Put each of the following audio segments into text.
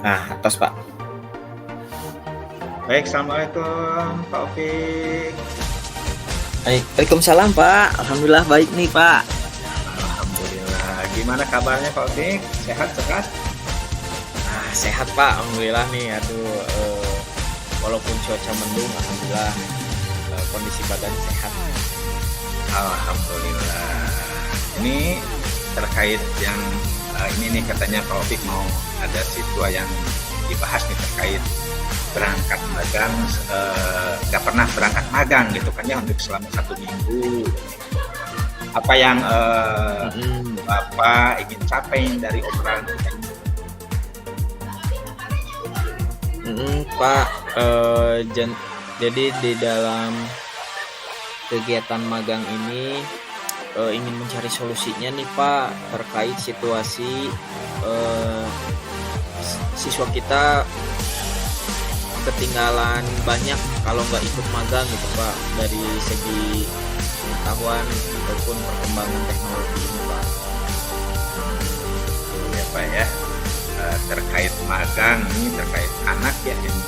Nah, tos Pak. Baik, Assalamualaikum Pak Opik. Waalaikumsalam Pak. Alhamdulillah baik nih Pak. Alhamdulillah. Gimana kabarnya Pak Opik? Sehat-sehat? Sehat Pak. Alhamdulillah nih. Walaupun cuaca mendung, alhamdulillah kondisi badan sehat. Alhamdulillah. Ini terkait yang ini nih katanya Pak Opik mau ada siswa yang dibahas nih terkait berangkat magang, nggak pernah berangkat magang gitu kan ya untuk selama 1 minggu. Apa yang Bapak ingin capai dari obrolan kita ini? Pak, jadi di dalam kegiatan magang ini ingin mencari solusinya nih Pak terkait situasi siswa kita ketinggalan banyak kalau nggak ikut magang gitu Pak, dari segi pengetahuan ataupun perkembangan teknologi ini Pak. Ya Pak ya, terkait magang ini terkait anak ya yang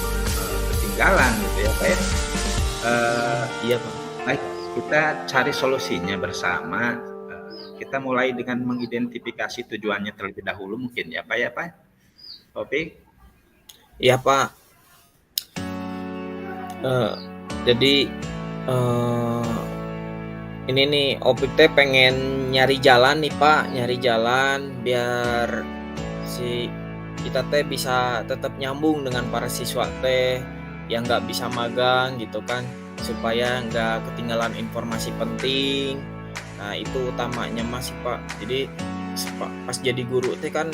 ketinggalan gitu ya Pak ya. Iya Pak. Baik, kita cari solusinya bersama. Kita mulai dengan mengidentifikasi tujuannya terlebih dahulu mungkin ya Pak ya Pak. Topik. Iya Pak. Jadi ini nih Opik teh pengen nyari jalan nih Pak, nyari jalan biar si kita teh bisa tetap nyambung dengan para siswa teh yang nggak bisa magang gitu kan, supaya nggak ketinggalan informasi penting. Nah itu utamanya masih Pak. Jadi pas jadi guru teh kan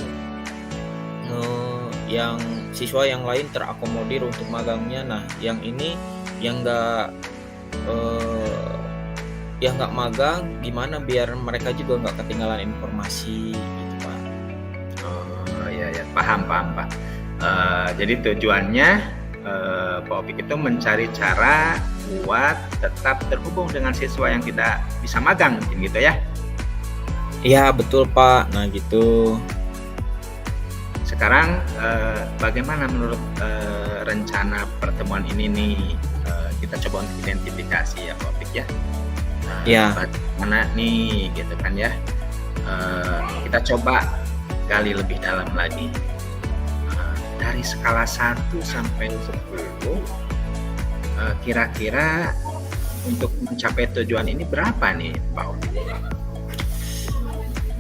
yang siswa yang lain terakomodir untuk magangnya. Nah yang ini yang nggak magang, gimana biar mereka juga nggak ketinggalan informasi gitu Pak. Oh ya paham Pak. Jadi tujuannya Pak Opik itu mencari cara buat tetap terhubung dengan siswa yang tidak bisa magang mungkin gitu ya. Iya betul Pak. Nah gitu. Sekarang bagaimana menurut rencana pertemuan ini nih? Kita coba untuk identifikasi ya Pak Opik ya. Ya. Bagaimana nih gitu kan ya. Kita coba gali lebih dalam lagi. Dari skala 1 sampai 10, kira-kira untuk mencapai tujuan ini berapa nih Pak Opik?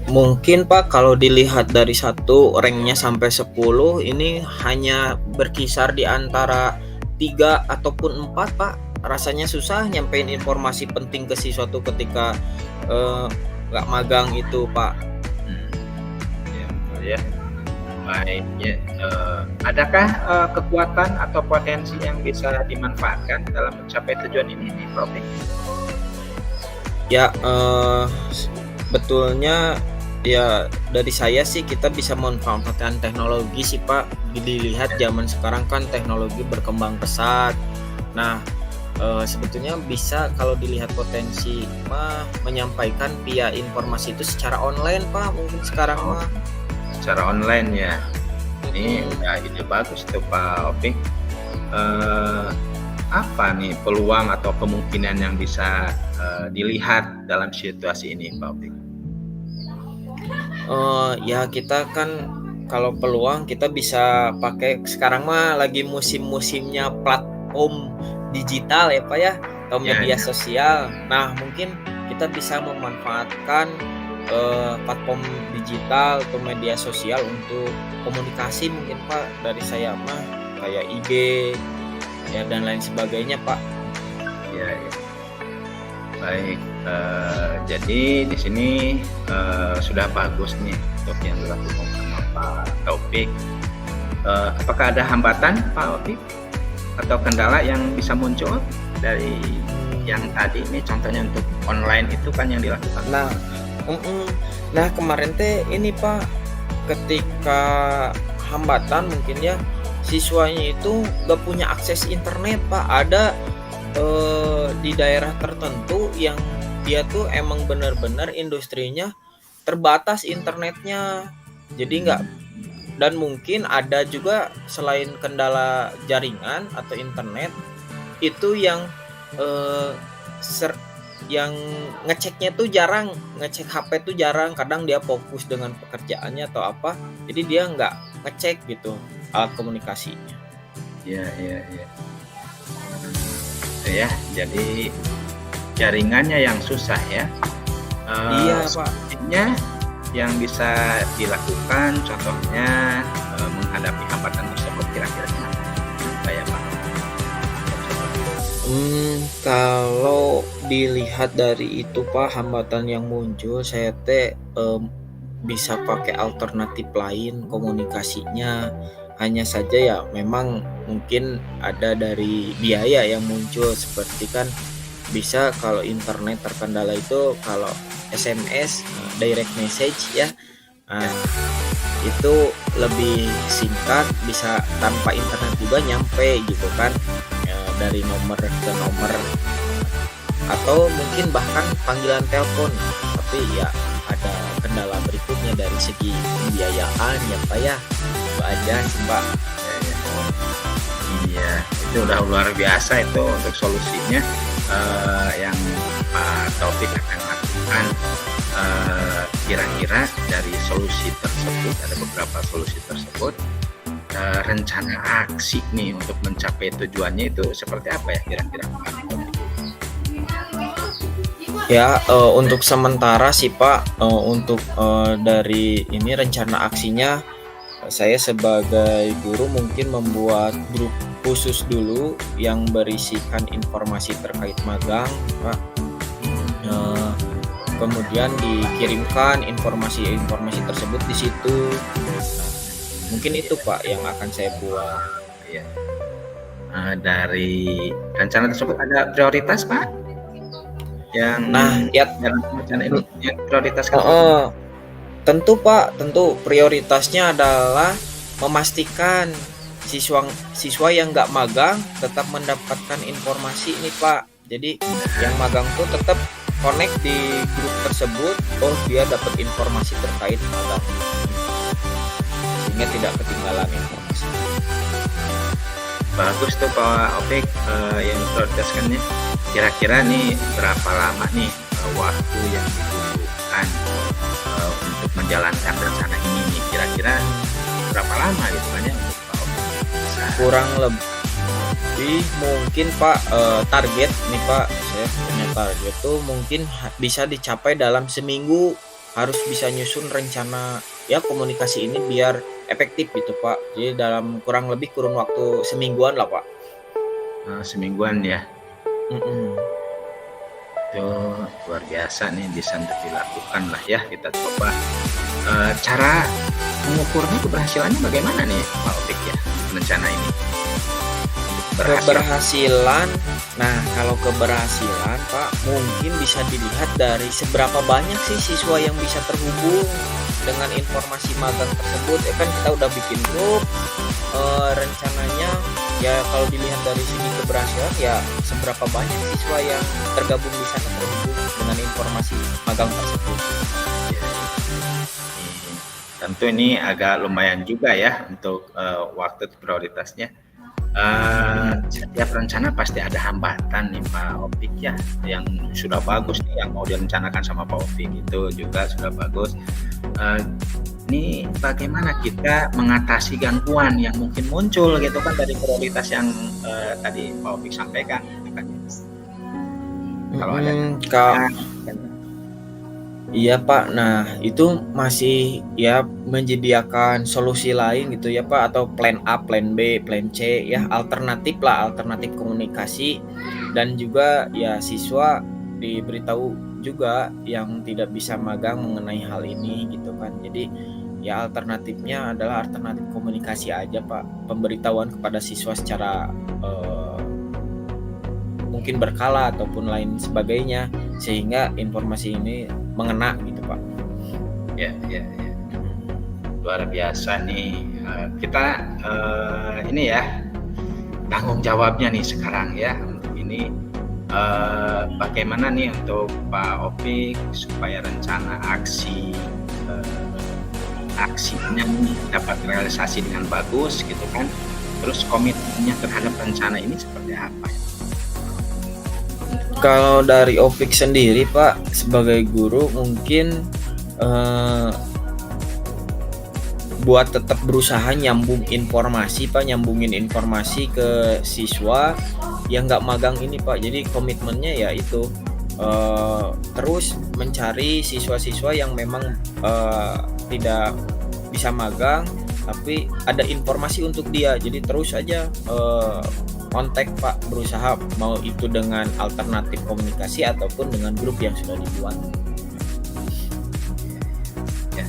Mungkin Pak kalau dilihat dari 1 ranknya sampai 10 ini hanya berkisar di antara 3 ataupun 4 Pak. Rasanya susah nyampein informasi penting ke siswa tuh ketika nggak magang itu Pak. Ya. Baik ya. Adakah kekuatan atau potensi yang bisa dimanfaatkan dalam mencapai tujuan ini nih Pak Opik? Ya betulnya ya dari saya sih kita bisa memanfaatkan teknologi sih Pak. Dilihat zaman sekarang kan teknologi berkembang pesat. Nah sebetulnya bisa kalau dilihat potensi menyampaikan via informasi itu secara online Pak, mungkin sekarang mah. Secara online ya. Ini udah ide bagus tuh Pak Opik. Apa nih peluang atau kemungkinan yang bisa dilihat dalam situasi ini Pak Opik? Ya kita kan kalau peluang kita bisa pakai sekarang mah lagi musim-musimnya platform digital ya Pak ya, atau media sosial. Nah mungkin kita bisa memanfaatkan platform digital atau media sosial untuk komunikasi mungkin Pak, dari saya mah kayak IG ya dan lain sebagainya Pak. Ya. Baik, jadi di sini sudah bagus nih untuk yang dilakukan sama Pak Taufik. Apakah ada hambatan Pak Opik atau kendala yang bisa muncul dari yang tadi ini, contohnya untuk online itu kan yang dilakukan? Nah kemarin teh ini Pak, ketika hambatan mungkin ya siswanya itu gak punya akses internet Pak. Ada di daerah tertentu yang dia tuh emang benar-benar industrinya terbatas internetnya, jadi dan mungkin ada juga selain kendala jaringan atau internet, itu yang, eee, ser yang ngeceknya tuh jarang, ngecek HP tuh jarang, kadang dia fokus dengan pekerjaannya atau apa, jadi dia nggak ngecek gitu alat komunikasinya. Iya, iya, iya. Itu ya, jadi jaringannya yang susah ya. Iya, Pak. Solusinya yang bisa dilakukan contohnya, menghadapi hambatan tersebut kira-kira gimana? Apa ya, Pak? Kalau dilihat dari itu, Pak, hambatan yang muncul, saya bisa pakai alternatif lain komunikasinya. Hanya saja ya memang mungkin ada dari biaya yang muncul, seperti kan bisa kalau internet terkendala itu kalau SMS, direct message ya, Ya, nah itu lebih singkat, bisa tanpa internet juga nyampe gitu kan, dari nomor ke nomor, atau mungkin bahkan panggilan telepon. Tapi ya ada kendala berikutnya dari segi pembiayaan ya Pak ya, itu aja sih Pak. ya, ya. Iya, itu udah luar biasa itu untuk solusinya, yang Pak Taufik akan lakukan. Kira-kira dari solusi tersebut, ada beberapa solusi tersebut, rencana aksi nih untuk mencapai tujuannya itu seperti apa ya kira-kira Pak Taufik? Ya, untuk sementara sih Pak, untuk, dari ini rencana aksinya, saya sebagai guru mungkin membuat grup khusus dulu yang berisikan informasi terkait magang, Pak. Eee, Kemudian dikirimkan informasi-informasi tersebut di situ. Mungkin itu Pak yang akan saya buat. Iya. Dari rencana tersebut ada prioritas Pak? Yang Nah, ya dalam rencana ini yang prioritas heeh, tentu Pak, tentu prioritasnya adalah memastikan siswa siswa yang nggak magang tetap mendapatkan informasi ini Pak. Jadi yang magang tuh tetap connect di grup tersebut, oh dia dapat informasi terkait magang, sehingga tidak ketinggalan informasi. bagus tuh Pak Opik, yang prioritaskannya. Kira-kira nih berapa lama nih waktu yang dibutuhkan untuk menjalankan rencana ini nih? Kira-kira berapa lama gitu kan ya untuk Pak Opik bisa? Kurang lebih mungkin Pak, target nih Pak, saya punya target tuh mungkin bisa dicapai dalam seminggu, harus bisa nyusun rencana ya komunikasi ini biar efektif gitu Pak. Jadi dalam kurang lebih kurun waktu semingguan lah Pak. Semingguan ya. Mhm. Itu luar biasa nih, bisa untuk dilakukan lah ya, kita coba. Cara mengukurnya keberhasilannya bagaimana nih Pak Opik ya rencana ini? Berhasil. Keberhasilan, nah kalau keberhasilan Pak mungkin bisa dilihat dari seberapa banyak sih siswa yang bisa terhubung dengan informasi magang tersebut. Ya kan kita udah bikin grup, rencananya ya kalau dilihat dari segi keberhasilan ya seberapa banyak siswa yang tergabung di sana terhubung dengan informasi magang tersebut. Tentu ini agak lumayan juga ya untuk waktu prioritasnya. Setiap rencana pasti ada hambatan nih Pak Opik ya. Yang sudah bagus nih yang mau direncanakan sama Pak Opik itu juga sudah bagus. Ini bagaimana kita mengatasi gangguan yang mungkin muncul gitu kan dari prioritas yang tadi Pak Opik sampaikan gitu kan. Kalau ada Iya Pak, nah itu masih ya menyediakan solusi lain gitu ya Pak, atau plan A, plan B, plan C ya, alternatif lah, alternatif komunikasi, dan juga ya siswa diberitahu juga yang tidak bisa magang mengenai hal ini gitu kan. Jadi ya alternatifnya adalah alternatif komunikasi aja Pak, pemberitahuan kepada siswa secara mungkin berkala ataupun lain sebagainya, sehingga informasi ini mengena gitu Pak. Ya, ya, ya. Luar biasa nih. Kita ini ya tanggung jawabnya nih sekarang ya untuk ini. Bagaimana nih untuk Pak Opik supaya rencana aksi aksinya nih dapat realisasi dengan bagus gitu kan. Terus komitmennya terhadap rencana ini seperti apa ya? Kalau dari Opik sendiri Pak, sebagai guru mungkin buat tetap berusaha nyambungin informasi ke siswa yang nggak magang ini Pak. Jadi komitmennya ya itu terus mencari siswa-siswa yang memang tidak bisa magang tapi ada informasi untuk dia. Jadi terus aja kontak Pak, berusaha mau itu dengan alternatif komunikasi ataupun dengan grup yang sudah dibuat. Ya.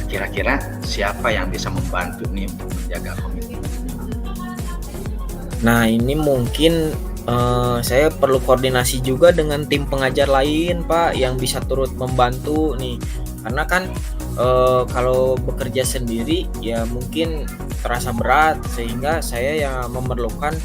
Kira-kira siapa yang bisa membantu nih untuk menjaga komitmen? Nah ini mungkin saya perlu koordinasi juga dengan tim pengajar lain Pak yang bisa turut membantu nih, karena kan kalau bekerja sendiri ya mungkin terasa berat, sehingga saya yang memerlukan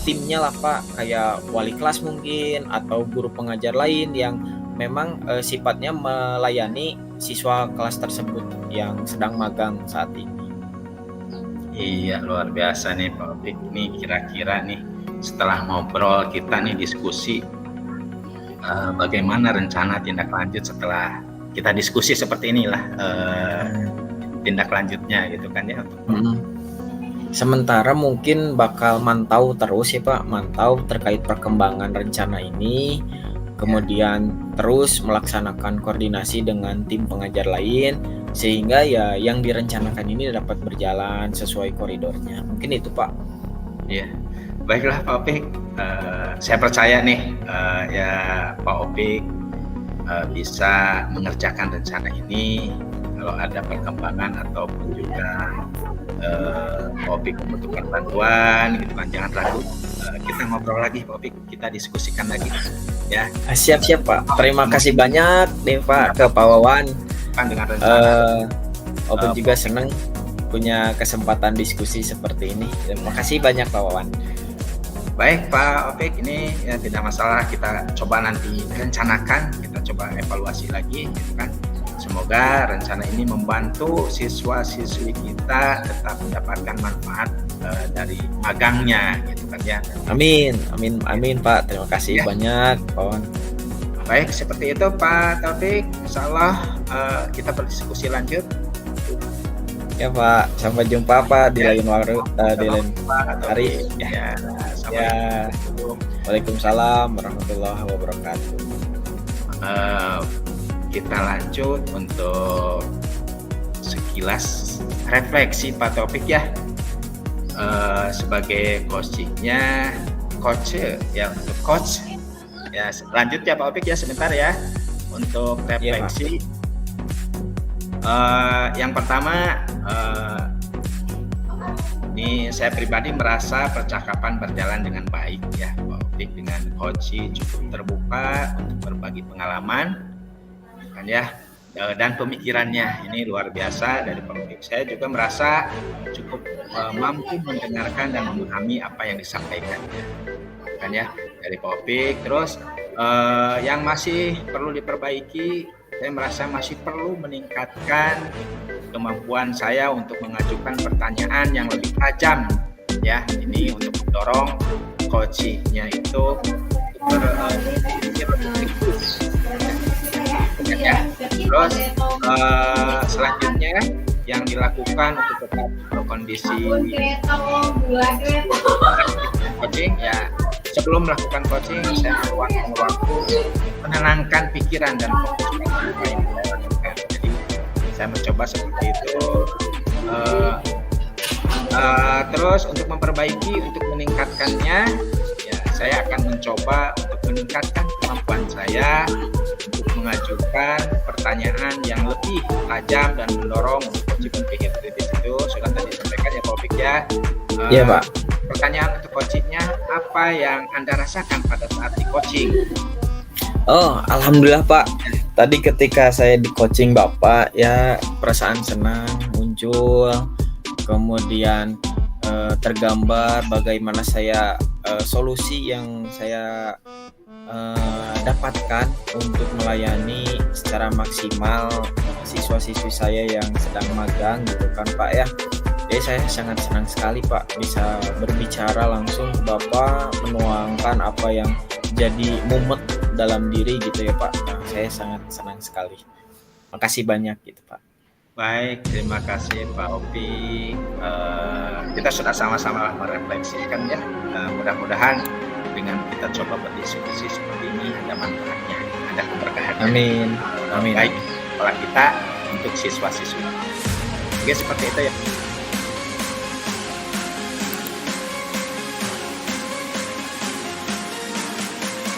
timnya lah Pak, kayak wali kelas mungkin atau guru pengajar lain yang memang sifatnya melayani siswa kelas tersebut yang sedang magang saat ini. Iya, luar biasa nih Pak Opik. Nih kira-kira nih setelah ngobrol kita nih diskusi bagaimana rencana tindak lanjut setelah kita diskusi seperti inilah tindak lanjutnya gitu kan ya. Sementara mungkin bakal mantau terus ya Pak, mantau terkait perkembangan rencana ini, kemudian terus melaksanakan koordinasi dengan tim pengajar lain sehingga ya yang direncanakan ini dapat berjalan sesuai koridornya. Mungkin itu Pak. Iya, baiklah Pak Opik. Saya percaya nih ya Pak Opik bisa mengerjakan rencana ini. Kalau ada perkembangan ataupun juga Pak Opik membutuhkan bantuan gitu kan, jangan ragu, kita ngobrol lagi Pak Opik, kita diskusikan lagi ya. Siap Pak, terima kasih banyak nih Pak ke Pak Wawan. Dengan rencana Opik juga senang punya kesempatan diskusi seperti ini. Terima kasih banyak Pak Wawan. Baik Pak Opik, ini ya tidak masalah, kita coba nanti rencanakan, kita coba evaluasi lagi gitu kan. Semoga rencana ini membantu siswa-siswi kita tetap mendapatkan manfaat dari magangnya gitu kan ya. Amin Pak, terima kasih banyak Pak. Baik, seperti itu Pak Taufik. Insyaallah kita berdiskusi lanjut. Ya Pak, sampai jumpa Pak di lain waktu, di lain hari. Ya. Waalaikumsalam warahmatullahi wabarakatuh. Kita lanjut untuk sekilas refleksi Pak Taufik ya, sebagai coachingnya coach ya, untuk coach ya. Lanjut ya Pak Opik ya, sebentar ya untuk refleksi. Yang pertama, ini saya pribadi merasa percakapan berjalan dengan baik ya Pak Opik, dengan coach cukup terbuka untuk berbagi pengalaman kan ya, dan pemikirannya ini luar biasa dari Pak Opik. Saya juga merasa cukup mampu mendengarkan dan memahami apa yang disampaikan kan ya dari Pak Opik. Terus yang masih perlu diperbaiki, saya merasa masih perlu meningkatkan kemampuan saya untuk mengajukan pertanyaan yang lebih tajam ya, ini untuk mendorong coachingnya itu berpikir lebih kritis ya. Terus selanjutnya yang dilakukan untuk tetap berkondisi coaching ya, sebelum melakukan coaching saya meluangkan waktu menenangkan pikiran dan fokus pada apa yang saya lakukan. Jadi saya mencoba seperti itu. Terus untuk memperbaiki, untuk meningkatkannya ya, saya akan mencoba untuk meningkatkan kemampuan saya untuk mengajukan pertanyaan yang lebih tajam dan mendorong untuk coaching berpikir kritis. Itu sudah tadi disampaikan ya Pak Opik ya. Iya Pak. Pertanyaan untuk coachingnya, apa yang Anda rasakan pada saat di coaching? Oh, alhamdulillah Pak. Tadi ketika saya di coaching Bapak ya, perasaan senang muncul, kemudian tergambar bagaimana saya solusi yang saya dapatkan untuk melayani secara maksimal siswa-siswi saya yang sedang magang gitu kan Pak ya. Jadi saya sangat senang sekali Pak bisa berbicara langsung ke Bapak, menuangkan apa yang jadi mumet dalam diri gitu ya Pak. Nah, saya sangat senang sekali. Makasih banyak gitu Pak. Baik, terima kasih Pak Opi. Kita sudah sama-sama merefleksikan ya. Mudah-mudahan dengan kita coba berdiskusi seperti ini ada manfaatnya, ada keberkahannya. Amin. Amin. Baik sekolah kita untuk siswa-siswi. Oke, seperti itu ya.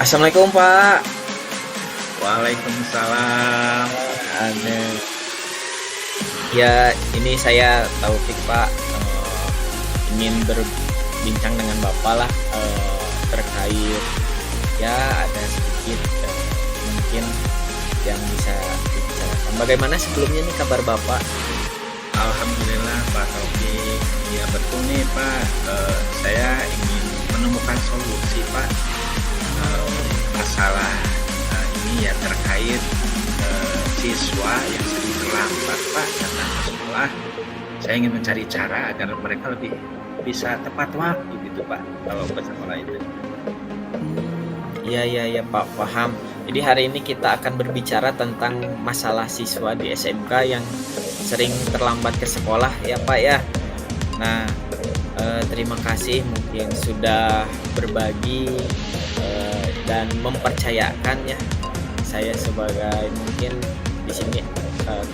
Assalamualaikum Pak. Waalaikumsalam. Ada. Ya, ini saya Taufik Pak, ingin berbincang dengan Bapak lah terkait ya ada sedikit mungkin yang bisa dibicarakan. Bagaimana sebelumnya nih kabar Bapak? Alhamdulillah Pak Taufik. Ya betul nih Pak. Saya ingin menemukan solusi Pak. Masalah ini ya terkait siswa yang sering terlambat Pak datang ke sekolah. Saya ingin mencari cara agar mereka lebih bisa tepat waktu gitu Pak kalau ke sekolah itu. Iya Pak, paham. Jadi hari ini kita akan berbicara tentang masalah siswa di SMK yang sering terlambat ke sekolah ya Pak ya. Nah, terima kasih mungkin sudah berbagi dan mempercayakan ya saya sebagai mungkin di sini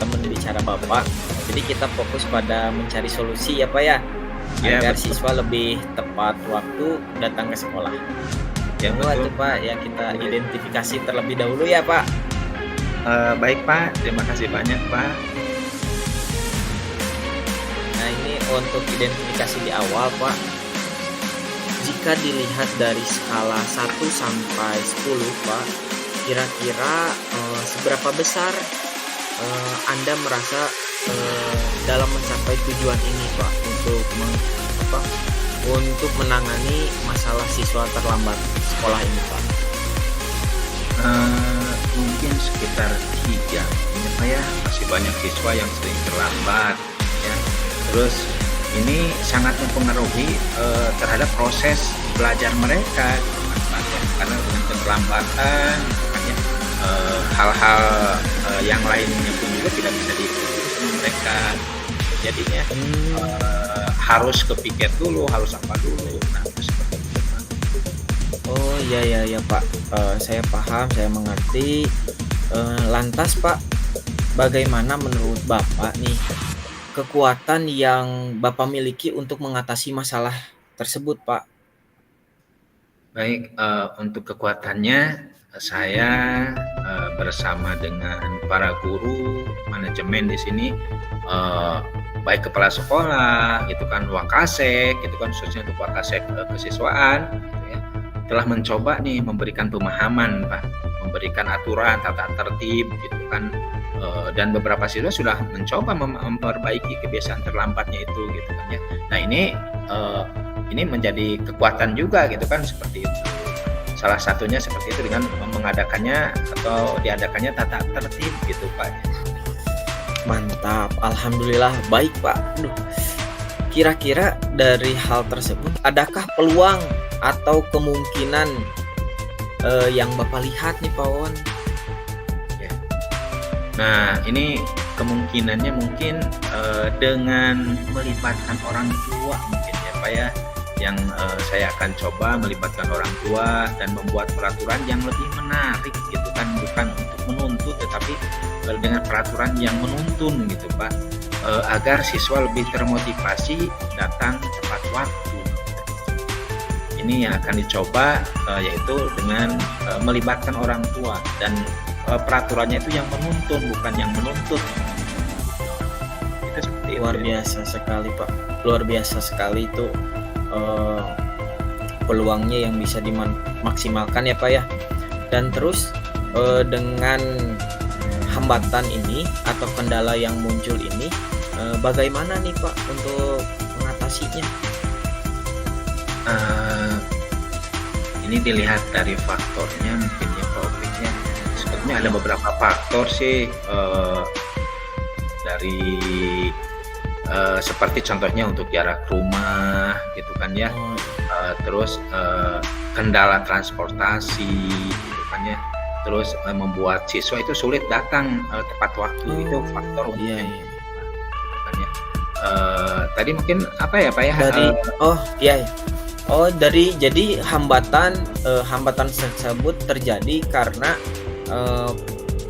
teman bicara Bapak. Jadi kita fokus pada mencari solusi ya Pak ya, agar betul. siswa lebih tepat waktu datang ke sekolah. Ya Betul betul. Pak ya, kita identifikasi terlebih dahulu ya Pak. Baik Pak, terima kasih banyak Pak. Nah ini untuk identifikasi di awal Pak. Jika dilihat dari skala 1 sampai 10 Pak, kira-kira seberapa besar Anda merasa dalam mencapai tujuan ini Pak untuk menangani masalah siswa terlambat sekolah ini Pak? Mungkin sekitar 3 ini Pak ya, masih banyak siswa yang sering terlambat ya. Terus ini sangat mempengaruhi terhadap proses belajar mereka gitu kan Pak ya. Karena dengan keterlambatan gitu kan ya, hal-hal yang lainnya pun juga tidak bisa diikuti sama mereka. Jadinya harus kepikir dulu, harus apa dulu. Nah, itu seperti itu Pak. Oh iya Pak, saya paham, saya mengerti. Lantas Pak, bagaimana menurut Bapak nih kekuatan yang Bapak miliki untuk mengatasi masalah tersebut Pak? Baik, untuk kekuatannya saya bersama dengan para guru, manajemen di sini, baik kepala sekolah, itu kan Wakasek, itu kan khususnya untuk Wakasek kesiswaan, gitu ya, telah mencoba nih memberikan pemahaman Pak, memberikan aturan, tata tertib, gitu kan, dan beberapa siswa sudah mencoba memperbaiki kebiasaan terlambatnya itu, gitu kan ya. Nah ini menjadi kekuatan juga, gitu kan, seperti itu. Salah satunya seperti itu dengan mengadakannya atau diadakannya tata tertib gitu Pak. Mantap, alhamdulillah baik Pak. Aduh, kira-kira dari hal tersebut adakah peluang atau kemungkinan yang Bapak lihat nih Pak Wawan? Ya. Nah ini kemungkinannya mungkin dengan melibatkan orang tua mungkin ya Pak ya. Yang saya akan coba melibatkan orang tua dan membuat peraturan yang lebih menarik gitu kan, bukan untuk menuntut tetapi dengan peraturan yang menuntun gitu Pak, agar siswa lebih termotivasi datang tepat waktu. Ini yang akan dicoba yaitu dengan melibatkan orang tua dan peraturannya itu yang menuntun bukan yang menuntut. Itu seperti Luar itu. biasa sekali Pak, luar biasa sekali itu peluangnya yang bisa dimaksimalkan ya Pak ya. Dan terus dengan hambatan ini atau kendala yang muncul ini, bagaimana nih Pak untuk mengatasinya? ini dilihat dari faktornya mungkin ya Pak Opik ya. Sebetulnya ada Ya. beberapa faktor sih, dari seperti contohnya untuk jarak rumah gitu kan ya, Oh, terus kendala transportasi gitu kan ya, terus membuat siswa itu sulit datang tepat waktu, itu faktor untuk iya, yang iya. gitu kan ya. Tadi mungkin apa ya Pak ya? Dari oh iya, iya. Oh jadi hambatan tersebut terjadi karena eh,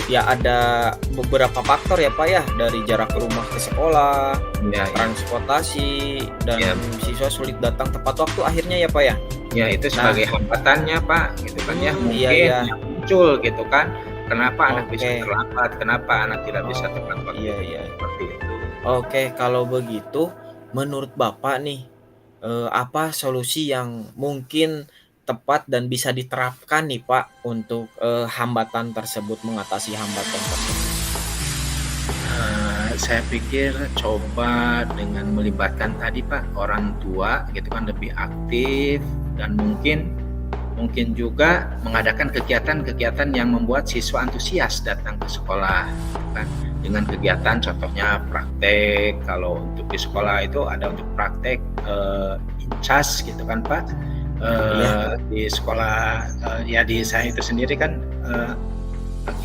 ya ada beberapa faktor ya Pak ya, dari jarak rumah ke sekolah, Ya, transportasi, dan ya, siswa sulit datang tepat waktu akhirnya ya Pak ya. ya itu Nah, sebagai hambatannya Pak, gitu kan ya. iya, Mungkin iya. yang muncul gitu kan, kenapa anak bisa Oke. terlambat, kenapa anak tidak bisa tepat Oh, waktu, iya, iya. seperti itu. Oke, kalau begitu menurut Bapak nih, apa solusi yang mungkin tepat dan bisa diterapkan nih Pak untuk, hambatan tersebut, mengatasi hambatan tersebut? Saya pikir coba dengan melibatkan tadi Pak, orang tua gitu kan lebih aktif, dan mungkin mungkin juga mengadakan kegiatan-kegiatan yang membuat siswa antusias datang ke sekolah, gitu kan. Dengan kegiatan contohnya praktek, kalau untuk di sekolah itu ada untuk praktek INCAS gitu kan Pak. Iya. Di sekolah ya di saya itu sendiri kan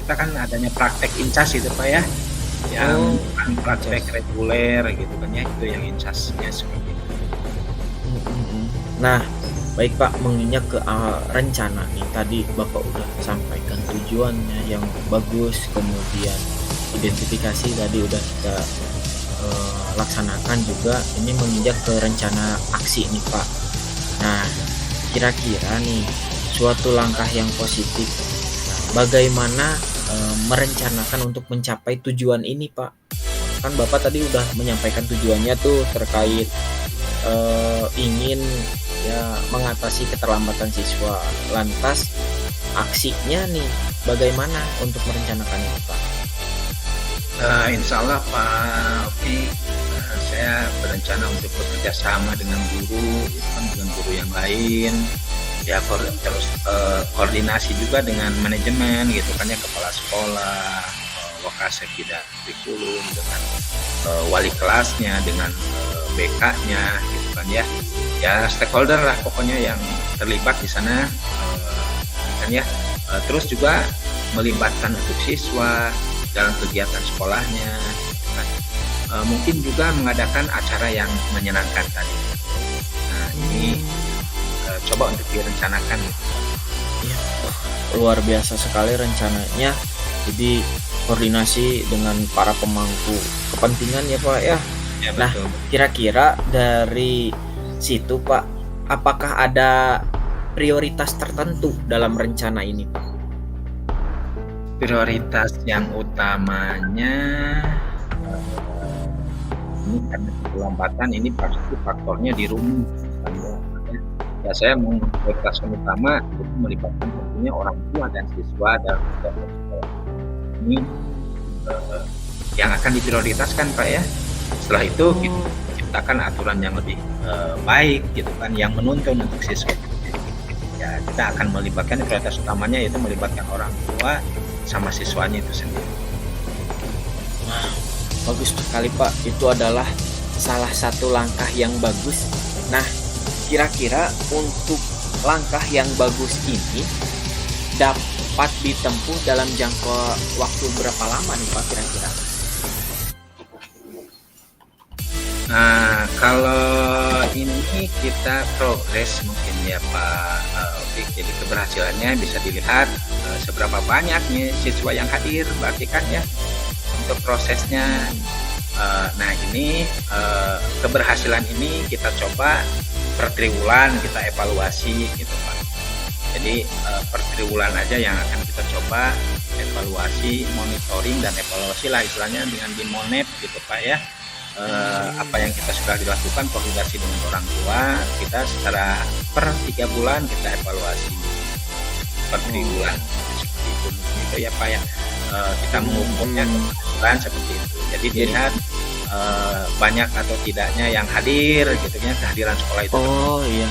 kita kan adanya praktek INCAS itu Pak ya, yang Oh, bukan praktek cas. reguler gitu kan ya, itu yang INCAS-nya seperti itu. Mhm. Nah, baik Pak, menginjak ke, rencana nih, tadi Bapak udah sampaikan tujuannya yang bagus, kemudian identifikasi tadi udah kita, laksanakan juga, ini menginjak ke rencana aksi nih Pak. Nah, kira-kira nih, suatu langkah yang positif, nah bagaimana, merencanakan untuk mencapai tujuan ini Pak? Kan Bapak tadi udah menyampaikan tujuannya tuh terkait ingin ya mengatasi keterlambatan siswa. Lantas aksinya nih bagaimana untuk merencanakan itu, Pak? Insya Allah Pak Opi, saya berencana untuk bekerja sama dengan guru, gitu kan, dengan guru yang lain, ya terus koordinasi juga dengan manajemen gitu kan ya, kepala sekolah, wakasek dan kurikulum, dengan wali kelasnya, dengan BK-nya gitu kan ya, ya stakeholder lah pokoknya yang terlibat di sana, kan ya. Terus juga melibatkan untuk siswa dalam kegiatan sekolahnya, gitu kan. Mungkin juga mengadakan acara yang menyenangkan tadi. Nah ini coba untuk direncanakan gitu. Iya, wah, luar biasa sekali rencananya. Jadi koordinasi dengan para pemangku kepentingan ya, Pak, ya. Ya Nah, betul. kira-kira dari situ, Pak, apakah ada prioritas tertentu dalam rencana ini, Pak? Prioritas yang utamanya ini karena keterlambatan ini pasti faktornya di rumah. Ya saya memprioritaskan utama itu melibatkan tentunya orang tua dan siswa dalam kegiatan sekolah. Ini yang akan diprioritaskan Pak ya. Setelah itu kita ciptakan aturan yang lebih baik gitu kan, yang menuntun untuk siswa. Ya kita akan melibatkan, prioritas utamanya yaitu melibatkan orang tua sama siswanya itu sendiri. Wah, bagus sekali, Pak. Itu adalah salah satu langkah yang bagus. Nah, kira-kira untuk langkah yang bagus ini dapat ditempuh dalam jangka waktu berapa lama nih, Pak, kira-kira? Nah, kalau ini kita progres mungkin ya Pak Opik. Jadi keberhasilannya bisa dilihat seberapa banyak nih siswa yang hadir, berarti kan ya untuk prosesnya. Nah ini keberhasilan ini kita coba per triwulan kita evaluasi gitu Pak. Jadi per triwulan aja yang akan kita coba evaluasi, monitoring dan evaluasi lah istilahnya dengan dimonep gitu Pak ya. Apa yang kita sudah dilakukan, koordinasi dengan orang tua kita secara per 3 bulan kita evaluasi per triwulan seperti itu ya Pak ya. Kita mengukurnya keberhasilan seperti itu. Jadi dilihat banyak atau tidaknya yang hadir gitu ya, kehadiran sekolah itu. Oh iya.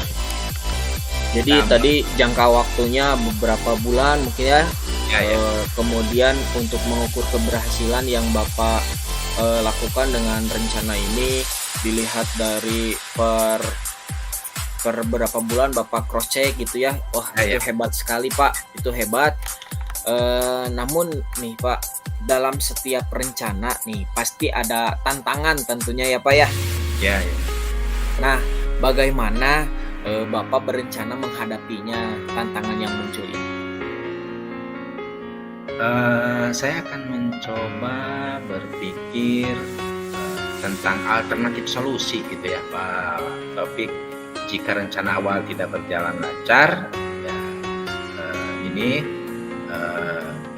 Jadi Nah, tadi jangka waktunya beberapa bulan mungkin ya, ya ya, kemudian untuk mengukur keberhasilan yang Bapak, lakukan dengan rencana ini dilihat dari per berapa bulan Bapak cross check gitu ya. Wah, ya itu ya. hebat sekali, Pak, itu hebat. Namun nih, Pak, dalam setiap rencana nih pasti ada tantangan tentunya ya, Pak, ya. Ya ya. Nah, bagaimana, Bapak berencana menghadapinya tantangan yang muncul ini? Saya akan mencoba berpikir tentang alternatif solusi gitu ya Pak Taufik. Jika rencana awal tidak berjalan lancar, ya ini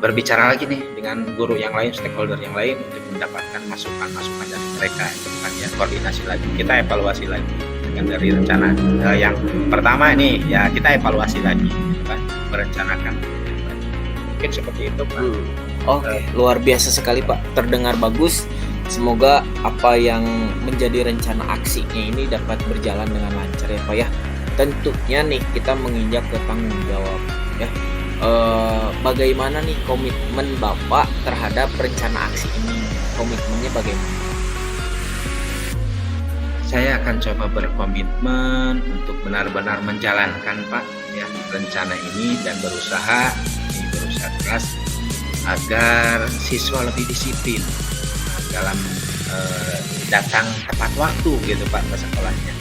berbicara lagi nih dengan guru yang lain, stakeholder yang lain untuk mendapatkan masukan-masukan dari mereka, gitu kan ya, koordinasi lagi, kita evaluasi lagi dengan dari rencana yang pertama ini ya kita evaluasi lagi, gitu kan, merencanakan mungkin seperti itu Pak. Oke, luar biasa sekali Pak, terdengar bagus. Semoga apa yang menjadi rencana aksinya ini dapat berjalan dengan lancar ya Pak ya. Tentunya nih kita menginjak ke tanggung jawab ya. Bagaimana nih komitmen Bapak terhadap rencana aksi ini? Komitmennya bagaimana? Saya akan coba berkomitmen untuk benar-benar menjalankan Pak ya rencana ini dan berusaha keras agar siswa lebih disiplin dalam datang tepat waktu gitu Pak ke sekolahnya.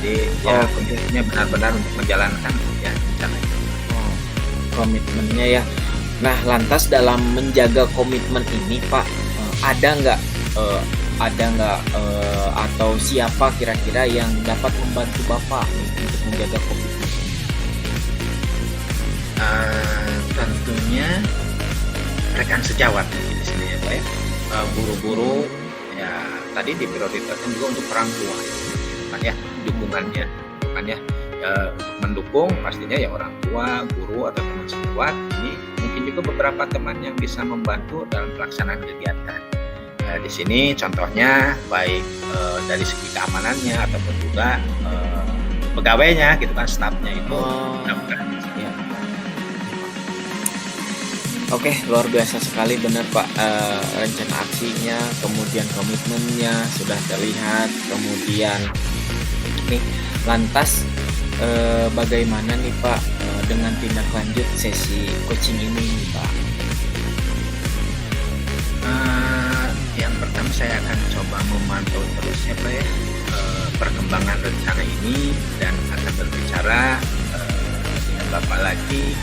Jadi ya komitmennya benar-benar untuk menjalankan ya rencana itu. Oh, komitmennya ya. Nah, lantas dalam menjaga komitmen ini Pak, ada nggak atau siapa kira-kira yang dapat membantu Bapak nih untuk menjaga komitmen? Tentunya rekan sejawat di sini ya Pak ya. Guru-guru ya tadi diprioritaskan juga untuk orang tua kan ya, dukungannya kan ya, untuk mendukung pastinya ya orang tua, guru atau teman sejawat. Ini mungkin juga beberapa teman yang bisa membantu dalam pelaksanaan kegiatan. Di sini contohnya baik dari segi keamanannya ataupun juga pegawainya gitu kan, stafnya itu. Ya. Oke, luar biasa sekali benar Pak, rencana aksinya, kemudian komitmennya sudah terlihat, kemudian nih lantas bagaimana nih Pak dengan tindak lanjut sesi coaching ini nih, Pak? Yang pertama saya akan coba memantau terus ya Pak ya perkembangan rencana ini dan akan berbicara dengan Bapak lagi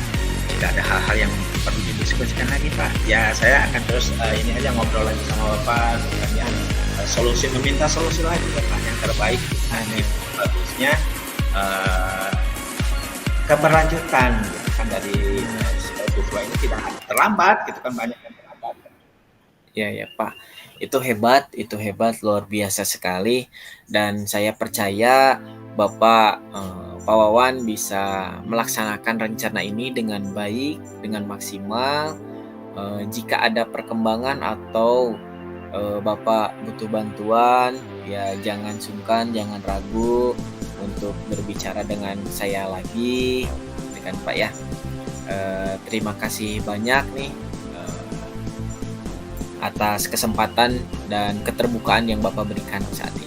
jika ada hal-hal yang perlu didiskusikan lagi Pak. Ya saya akan terus ini aja ngobrol lagi sama Bapak ya, meminta solusi lagi Bapak yang terbaik. Bagusnya keberlanjutan gitu kan dari siswa ini tidak terlambat gitu kan, banyak yang terlambat. Ya Pak, itu hebat luar biasa sekali, dan saya percaya Bapak Pak Wawan bisa melaksanakan rencana ini dengan baik, dengan maksimal. Jika ada perkembangan atau Bapak butuh bantuan, ya jangan sungkan, jangan ragu untuk berbicara dengan saya lagi, kan Pak ya. Terima kasih banyak nih atas kesempatan dan keterbukaan yang Bapak berikan saat ini.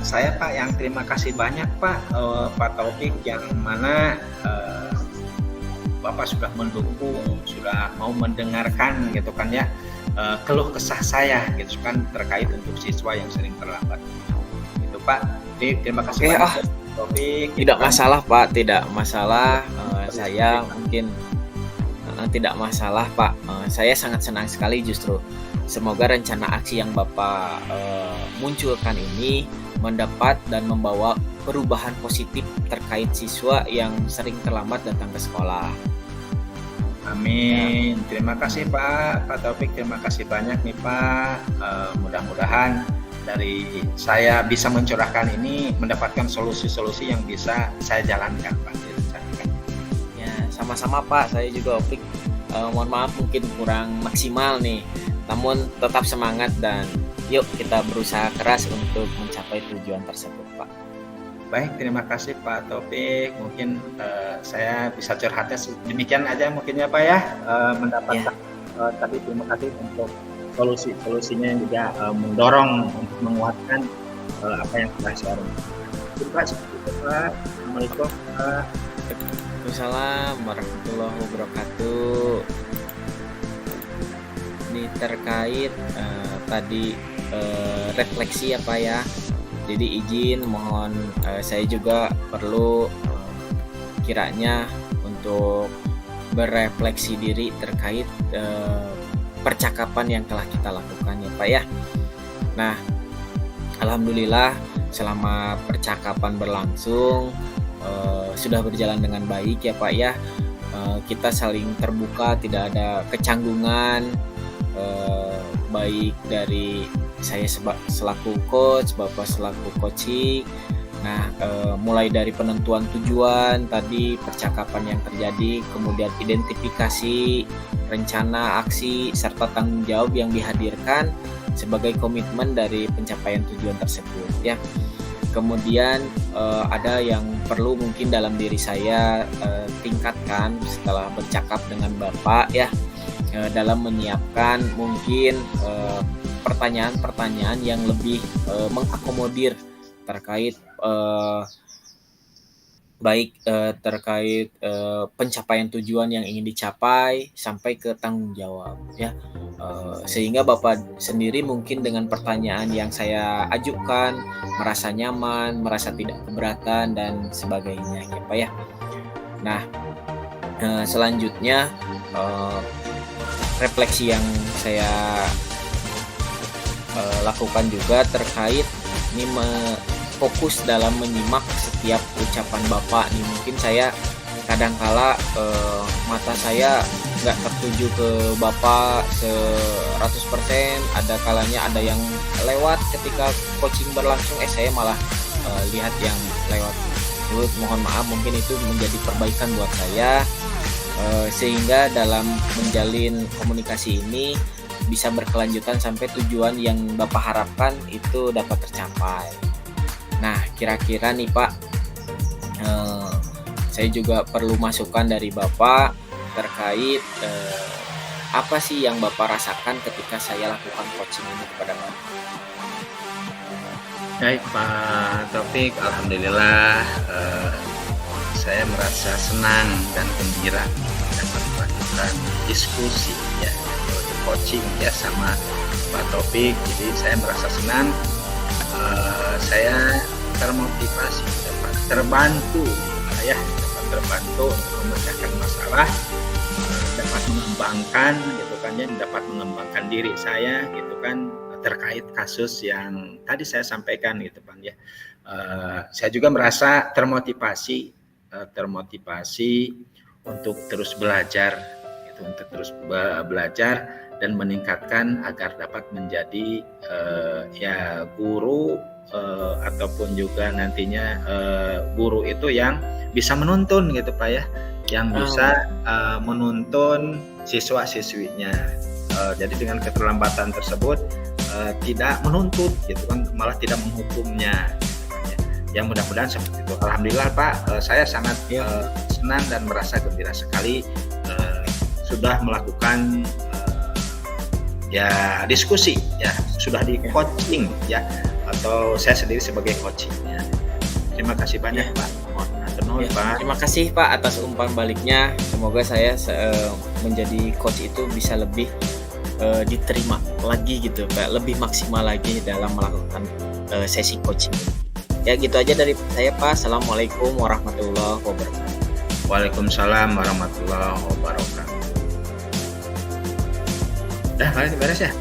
Saya Pak yang terima kasih banyak Pak, Pak Taufik, yang mana Bapak sudah mendukung, sudah mau mendengarkan gitu kan ya, keluh kesah saya gitu kan terkait untuk siswa yang sering terlambat. Itu Pak. Jadi terima kasih banyak Pak Taufik. Tidak masalah Pak, tidak masalah. Saya mungkin tidak masalah Pak. Saya sangat senang sekali justru. Semoga rencana aksi yang Bapak munculkan ini mendapat dan membawa perubahan positif terkait siswa yang sering terlambat datang ke sekolah. Amin. Ya. Terima kasih Pak Taufik, terima kasih banyak nih Pak. Mudah-mudahan dari saya bisa mencurahkan ini mendapatkan solusi-solusi yang bisa saya jalankan Pak. Ya, sama-sama Pak. Saya juga Opik. Mohon maaf mungkin kurang maksimal nih, namun tetap semangat dan yuk kita berusaha keras untuk mencapai mencapai tujuan tersebut, Pak. Baik, terima kasih Pak Taufik. Mungkin saya bisa curhatnya demikian aja mungkin ya Pak ya, mendapatkan tadi terima kasih untuk solusinya yang juga mendorong untuk menguatkan apa yang kita share. Terima kasih Pak. Assalamualaikum Pak. Waalaikumsalam warahmatullahi wabarakatuh. Ini terkait tadi refleksi ya Pak ya. Jadi izin mohon saya juga perlu kiranya untuk berefleksi diri terkait percakapan yang telah kita lakukan ya Pak ya. Nah, alhamdulillah selama percakapan berlangsung sudah berjalan dengan baik ya Pak ya. Kita saling terbuka, tidak ada kecanggungan, baik dari saya selaku coach, Bapak selaku coaching. Nah, mulai dari penentuan tujuan tadi, percakapan yang terjadi, kemudian identifikasi, rencana, aksi, serta tanggung jawab yang dihadirkan sebagai komitmen dari pencapaian tujuan tersebut ya. Kemudian ada yang perlu mungkin dalam diri saya tingkatkan setelah bercakap dengan Bapak ya, dalam menyiapkan mungkin pertanyaan-pertanyaan yang lebih mengakomodir terkait terkait pencapaian tujuan yang ingin dicapai sampai ke tanggung jawab ya, sehingga Bapak sendiri mungkin dengan pertanyaan yang saya ajukan merasa nyaman, merasa tidak keberatan dan sebagainya ya Pak ya. Nah, selanjutnya refleksi yang saya lakukan juga terkait ini fokus dalam menyimak setiap ucapan Bapak nih. Mungkin saya kadangkala mata saya nggak tertuju ke Bapak 100%, ada kalanya ada yang lewat ketika coaching berlangsung saya malah lihat yang lewat. Mohon maaf, mungkin itu menjadi perbaikan buat saya sehingga dalam menjalin komunikasi ini bisa berkelanjutan sampai tujuan yang Bapak harapkan itu dapat tercapai. Nah, kira-kira nih Pak, saya juga perlu masukan dari Bapak terkait apa sih yang Bapak rasakan ketika saya lakukan coaching ini kepada Bapak. Baik Pak Taufik, alhamdulillah saya merasa senang dan gembira dapat melakukan diskusi ya, coaching ya sama Pak Taufik. Jadi saya merasa senang, saya termotivasi, dapat terbantu untuk memecahkan masalah, dapat mengembangkan gitu kan ya, dapat mengembangkan diri saya gitu kan terkait kasus yang tadi saya sampaikan gitu kan ya. Saya juga merasa termotivasi untuk terus belajar gitu, untuk terus belajar dan meningkatkan agar dapat menjadi ya guru ataupun juga nantinya guru itu yang bisa menuntun gitu Pak ya, yang bisa menuntun siswa-siswinya. Jadi dengan keterlambatan tersebut tidak menuntut gitu kan, malah tidak menghukumnya. Ya mudah-mudahan seperti itu. Alhamdulillah Pak, saya sangat senang dan merasa gembira sekali sudah melakukan ya diskusi ya, sudah di coaching ya, atau saya sendiri sebagai coachingnya. Terima kasih banyak Pak. Pak. Terima kasih Pak atas umpan baliknya. Semoga saya menjadi coach itu bisa lebih diterima lagi gitu Pak, lebih maksimal lagi dalam melakukan sesi coaching. Ya gitu aja dari saya Pak. Assalamualaikum warahmatullahi wabarakatuh. Waalaikumsalam warahmatullahi wabarakatuh. Dah, kalian beres ya?